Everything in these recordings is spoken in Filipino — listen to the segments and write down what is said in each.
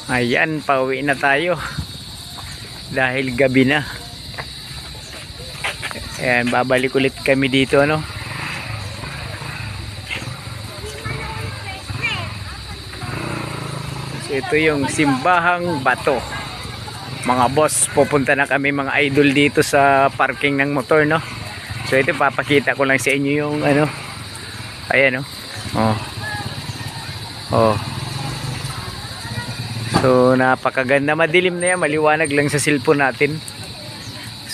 Ayan, pauwi na tayo. Dahil gabi na. Ayan, babalik ulit kami dito, ano. So, ito yung Simbahang Bato. Mga boss, pupunta na kami mga idol dito sa parking ng motor, no. So ito, papakita ko lang sa inyo yung ano. Ayan, no. Oh. Oh. So napakaganda, madilim na yan, maliwanag lang sa cellphone natin.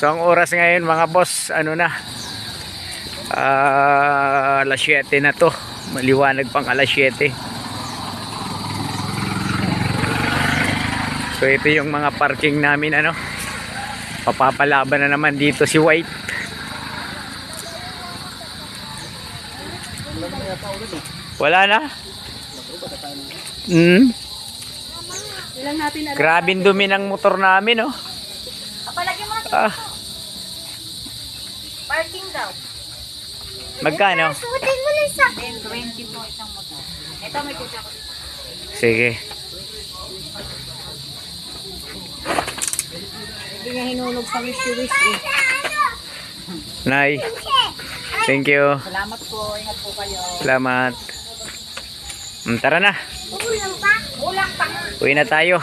So ang oras ngayon mga boss, ano na, alas 7 na to, maliwanag pang alas 7. So ito yung mga parking namin, ano. Papapalaban na naman dito si White. Wala na? Grabing dumi ng motor namin, oh. Palagi mo parking daw. Magkano? Suotin mo na isa. 20 po isang motor. Ito may kusa ko. Sige. Hindi niya hinulog sa wish eh. Nay. Thank you. Salamat po. Ingat po kayo. Salamat. Tara na. Ulang pa? Ulang pa. Uwi na tayo.